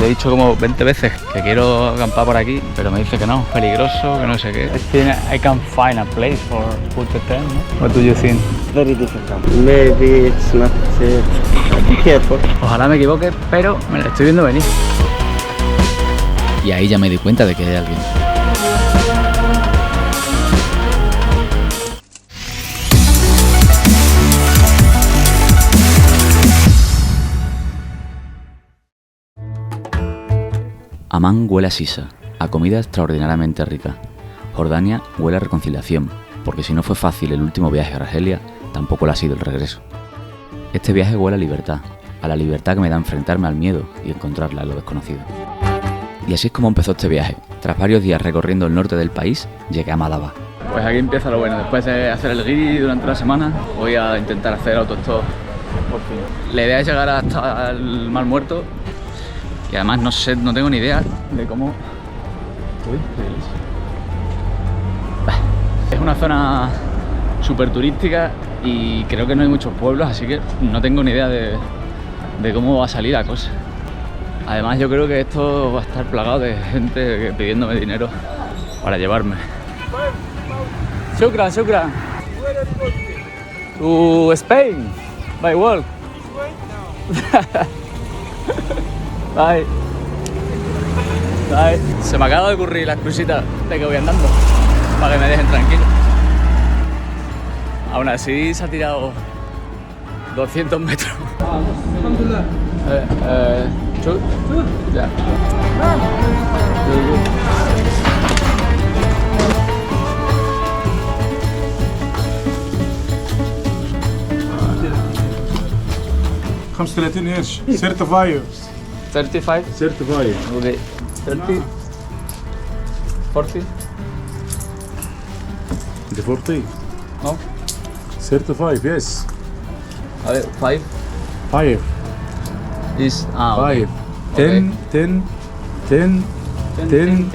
he dicho como 20 veces que quiero acampar por aquí, pero me dice que no, peligroso, que no sé qué. I think I can find a place for put the tent, no? What do you think? Very difficult. Maybe it's not safe. Be careful. Ojalá me equivoque, pero me la estoy viendo venir. Y ahí ya me di cuenta de que hay alguien. Amán huele a sisa, a comida extraordinariamente rica. Jordania huele a reconciliación, porque si no fue fácil el último viaje a Argelia, tampoco lo ha sido el regreso. Este viaje huele a la libertad que me da enfrentarme al miedo y encontrarla en lo desconocido. Y así es como empezó este viaje. Tras varios días recorriendo el norte del país, llegué a Madaba. Pues aquí empieza lo bueno. Después de hacer el guiri durante la semana, voy a intentar hacer autostop por fin. La idea es llegar hasta el Mar Muerto. Y además no tengo ni idea de cómo... Uy, es una zona súper turística y creo que no hay muchos pueblos, así que no tengo ni idea de cómo va a salir la cosa. Además yo creo que esto va a estar plagado de gente pidiéndome dinero para llevarme. Shukran. To Spain, by walk. Bye. Se me acaba de ocurrir la excusita de que voy andando para que me dejen tranquilo. Aún así se ha tirado 200 metros. Ya. $35 قرش certified 35? certified Okay. 30? 40? the 40 No? certified yes A ver, 5 5 is... okay. 5 10 10 10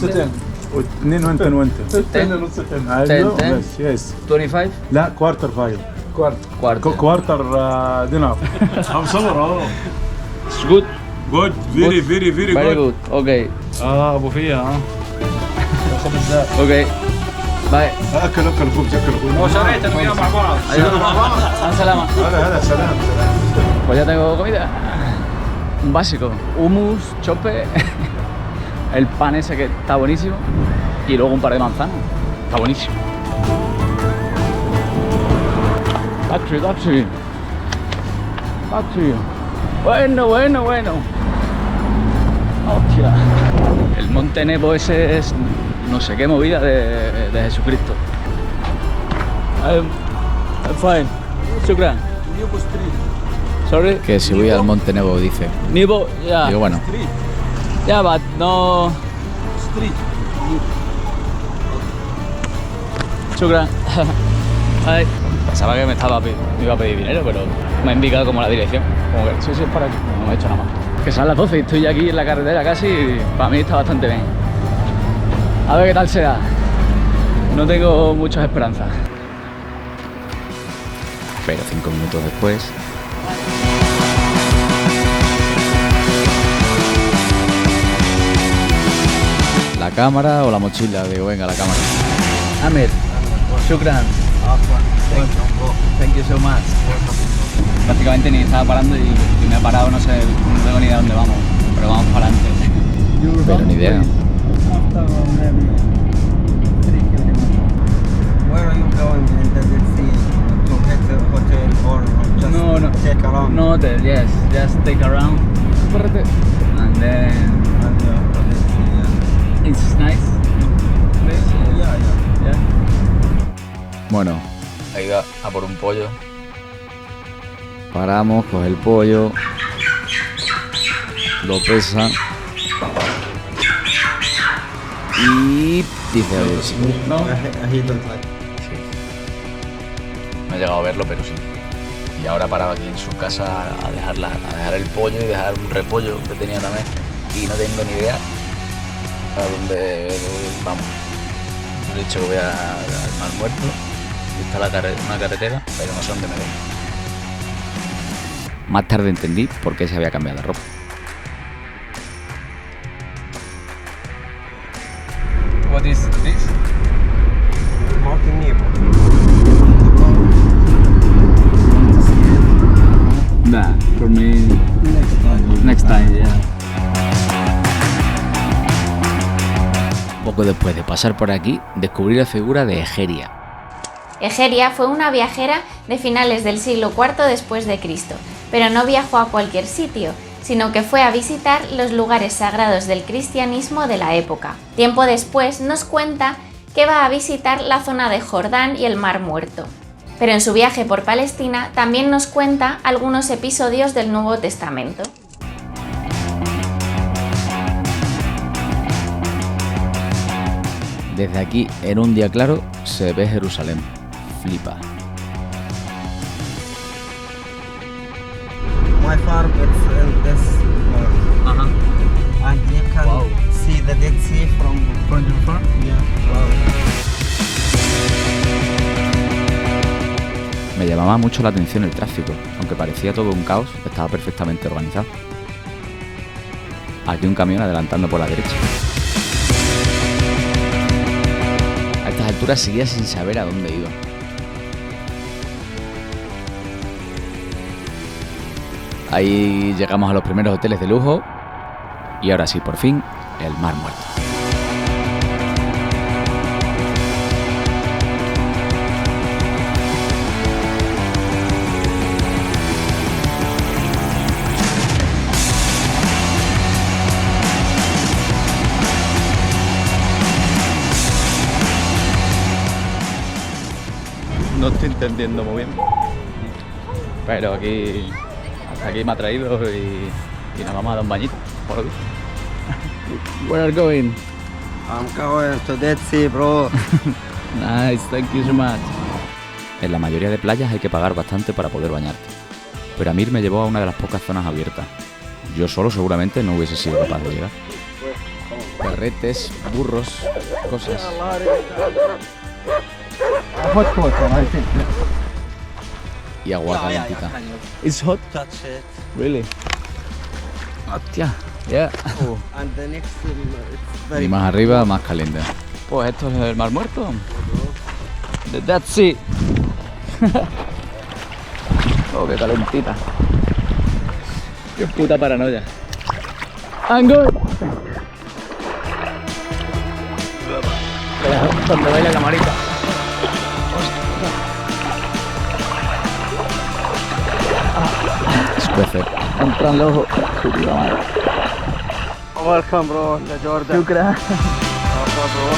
10 واثنين وانت 10 يس 25 لا كوارتر 5 كوارتر دينار I'm صبر It's good. good very Very good. Okay. ابو فيها خبز ذات Okay. Bye. اكل خبز هو شريت وياه مع بعض. Salama. هلا سلام Pues ya tengo comida. Un básico. Hummus, chope, el pan ese que está buenísimo y luego un par de manzanas. Está buenísimo. Taxi. Bueno. Hostia. El monte Nebo ese es no sé qué movida de Jesucristo. I'm fine. Shukran. Sorry. Que si voy al monte Nebo dice. Nebo, ya. Digo, bueno. Ya, but no. Shukran. Ay. Pensaba que me iba a pedir dinero, pero me ha indicado como la dirección. Como que sí, es para aquí. No me he hecho nada más. Que son las 12 y estoy aquí en la carretera casi y para mí está bastante bien. A ver qué tal será. No tengo muchas esperanzas. Pero 5 minutos después... ¿La cámara o la mochila? Digo, venga, la cámara. Ahmed, shukran. Thank you so much. Prácticamente ni estaba parando y me he parado, no tengo ni idea de dónde vamos, pero vamos para adelante. Pero ni idea. Where are you going in the Dead Sea? To get a hotel or just take around? No hotel, yes, just take around. And then it's nice. Yeah. Bueno, ha ido a por un pollo. Paramos, coge el pollo, lo pesa y dice, oye, sí. No. Sí. No he llegado a verlo, pero sí. Y ahora paraba aquí en su casa a dejar el pollo y dejar un repollo que tenía también. Y no tengo ni idea a dónde vamos. Yo he dicho que voy al Mar Muerto. Y está una carretera, pero no sé dónde me voy. Más tarde entendí por qué se había cambiado de ropa. What is this? Mountain Nebo. Nah, for me, next time, yeah. Poco después de pasar por aquí, descubrí la figura de Egeria. Egeria fue una viajera de finales del siglo IV después de Cristo, pero no viajó a cualquier sitio, sino que fue a visitar los lugares sagrados del cristianismo de la época. Tiempo después nos cuenta que va a visitar la zona de Jordán y el Mar Muerto. Pero en su viaje por Palestina también nos cuenta algunos episodios del Nuevo Testamento. Desde aquí, en un día claro, se ve Jerusalén. Flipa. My farm it's in this and you can see the Dead Sea from your farm? yeah. Me llamaba mucho la atención el tráfico, aunque parecía todo un caos, estaba perfectamente organizado. Aquí un camión adelantando por la derecha. A estas alturas seguía sin saber a dónde iba. Ahí llegamos a los primeros hoteles de lujo y ahora sí, por fin, el Mar Muerto. No estoy entendiendo muy bien, pero aquí me ha traído y nos vamos a dar un bañito, por lo visto. Where are you going? I'm going to Dead Sea, bro. Nice, thank you so much. En la mayoría de playas hay que pagar bastante para poder bañarte, pero Amir me llevó a una de las pocas zonas abiertas. Yo solo seguramente no hubiese sido capaz de llegar. Carretes, burros, cosas. Hot water, I think. Y agua calentita. It's hot, Touch it. really. Hostia, yeah. And the next it's Y very más arriba, más caliente. Pues esto es el Mar Muerto. The Dead Sea. Oh, qué calentita. Qué puta paranoia. I'm good. Cuando baila la marita. Escuece. Entran los ojos. welcome, bro. The Jordan. Shukran. Bro.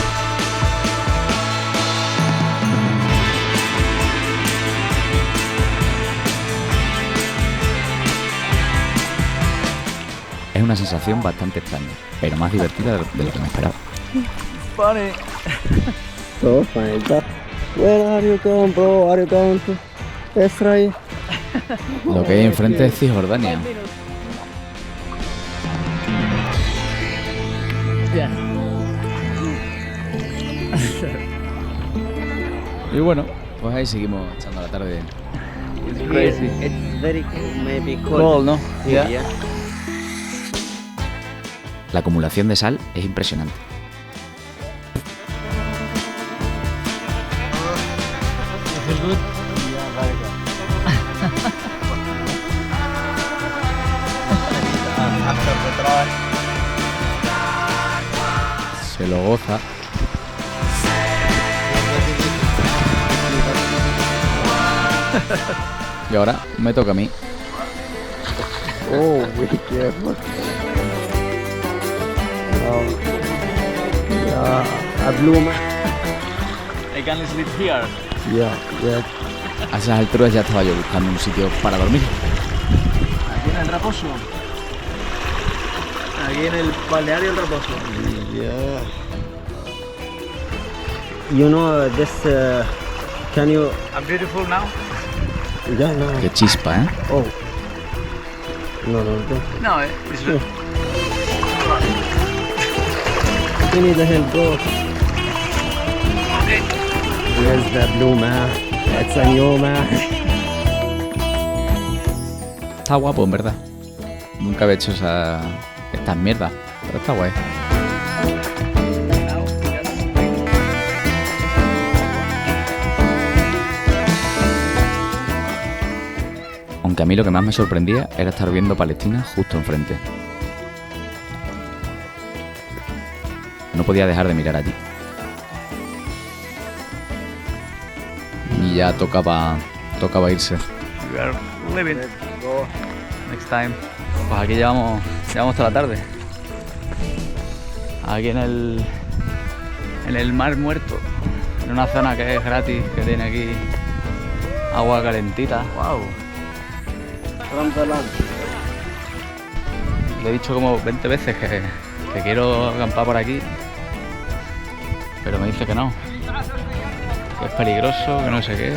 Es una sensación bastante extraña, pero más divertida de lo que me esperaba. Funny. So fine. Where are you going, bro? Are you going to Israel? Lo que hay enfrente es Cisjordania. Y bueno, pues ahí seguimos echando la tarde. It's crazy. It's very cool, maybe cold. Cold, no? Yeah. La acumulación de sal es impresionante. Se lo goza. Y ahora me toca a mí. Oh, be careful. Yeah, a blue man. I can sleep here. Yeah, yeah. A esas alturas ya estaba yo buscando un sitio para dormir. Aquí en el reposo. Aquí en el balneario El Reposo. Yeah. You know this? Can you? I'm beautiful now. Yeah, no. Qué chispa, ¿eh? Oh. No, don't. No, it's You need the help, bro. Where's the blue man? That's a new man. Está guapo, en verdad. Nunca había hecho estas mierdas, pero está guay. aunque a mí lo que más me sorprendía era estar viendo Palestina justo enfrente. No podía dejar de mirar allí. Y ya tocaba irse. We are leaving. Next time. Pues aquí llevamos toda la tarde. Aquí en el Mar Muerto. En una zona que es gratis, que tiene aquí agua calentita. Wow. Le he dicho como 20 veces que quiero acampar por aquí. Pero me dice que no. Que es peligroso, que no sé qué.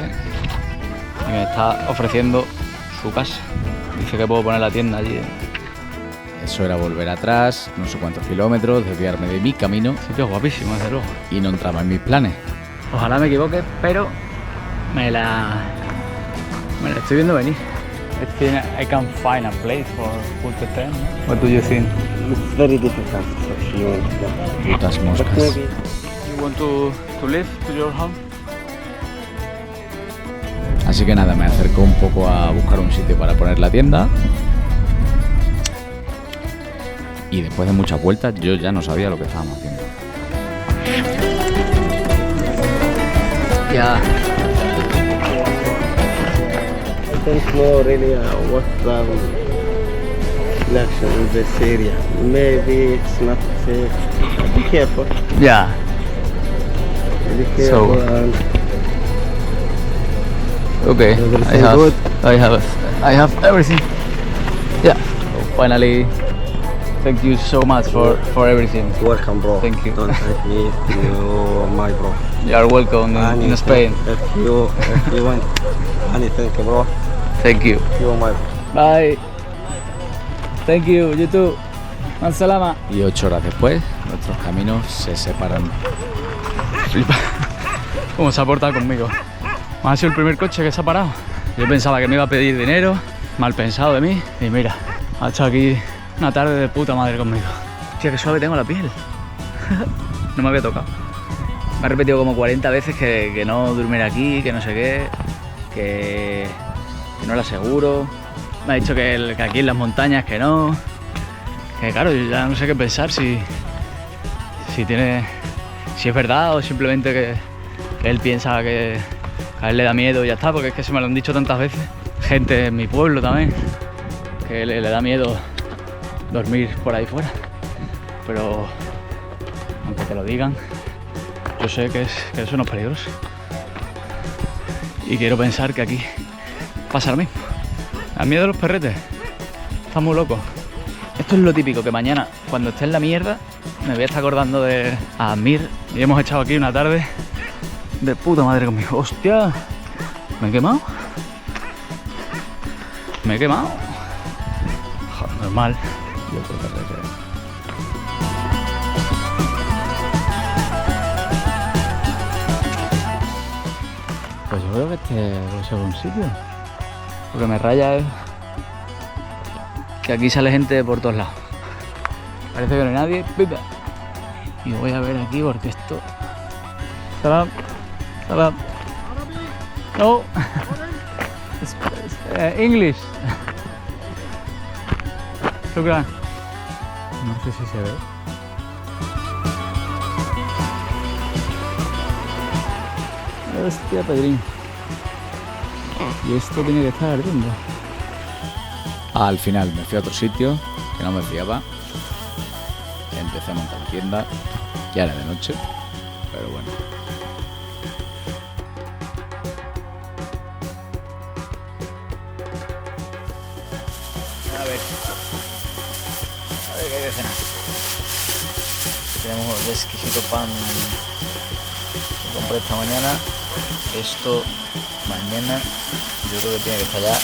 Y me está ofreciendo su casa. Dice que puedo poner la tienda allí. Eso era volver atrás, no sé cuántos kilómetros, desviarme de mi camino. Sitio guapísimo, desde luego. Y no entraba en mis planes. Ojalá me equivoque, pero me la estoy viendo venir. I think I can find a place for put the tent. What do you think? It's very difficult if you want that. Putas moscas. But maybe You want to live to your home? Así que nada, me acerco un poco a buscar un sitio para poner la tienda. Y después de muchas vueltas yo ya no sabía lo que estábamos haciendo. Yeah. I don't know really what election in this area. Maybe it's not safe. Be careful. Yeah. Be careful and Okay. everything good. I have everything. Yeah. Finally. Thank you so much for everything. Welcome, bro. Thank you. Don't thank me. You, my bro. You are welcome in Anything. Spain. If you want anything, bro, Thank you. you my bro. Bye. Thank you. You too. Man salama. Y 8 horas después, nuestros caminos se separan. Flipa. ¿Cómo se ha portado conmigo? Ha sido el primer coche que se ha parado. Yo pensaba que me iba a pedir dinero, mal pensado de mí. Y mira, ha hecho aquí una tarde de puta madre conmigo. Hostia, qué suave tengo la piel. No me había tocado. Me ha repetido como 40 veces que no durmiera aquí, que no sé qué, que no era seguro. Me ha dicho que aquí en las montañas que no. Que claro, yo ya no sé qué pensar si es verdad o simplemente que él piensa que a él le da miedo y ya está, porque es que se me lo han dicho tantas veces. Gente en mi pueblo también, que le da miedo dormir por ahí fuera. Pero aunque te lo digan, yo sé que eso no es peligroso. Y quiero pensar que aquí pasa lo mismo. Me da miedo los perretes. Están muy locos. Esto es lo típico, que mañana, cuando esté en la mierda, me voy a estar acordando de Amir. Y hemos echado aquí una tarde de puta madre conmigo. ¡Hostia! ¿Me he quemado? ¿Me he quemado? Joder, normal. Yo creo que te creo. Pues yo creo que este debe ser un sitio. Lo que me raya es que aquí sale gente por todos lados. Parece que no hay nadie. Y voy a ver aquí porque esto... Salam. Salam. No. English. Shukran. No sé si se ve. Hostia, Pedrín. Y esto tiene que estar ardiendo. Al final me fui a otro sitio que no me fiaba. Empecé a montar tienda. Ya era de noche, pero bueno. A ver qué hay de cenar. Tenemos el exquisito pan que compré esta mañana. Esto mañana yo creo que tiene que estar ya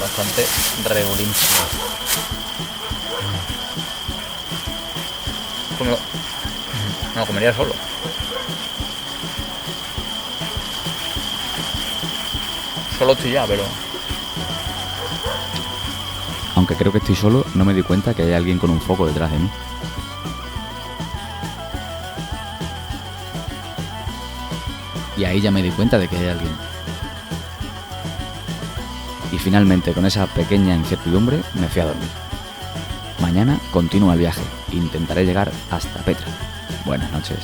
bastante regulísimo. Cómelo. No lo comería solo. Solo estoy ya, pero... Aunque creo que estoy solo, no me di cuenta que hay alguien con un foco detrás de mí. Y ahí ya me di cuenta de que hay alguien. Y finalmente, con esa pequeña incertidumbre, me fui a dormir. Mañana continúa el viaje. Intentaré llegar hasta Petra. Buenas noches.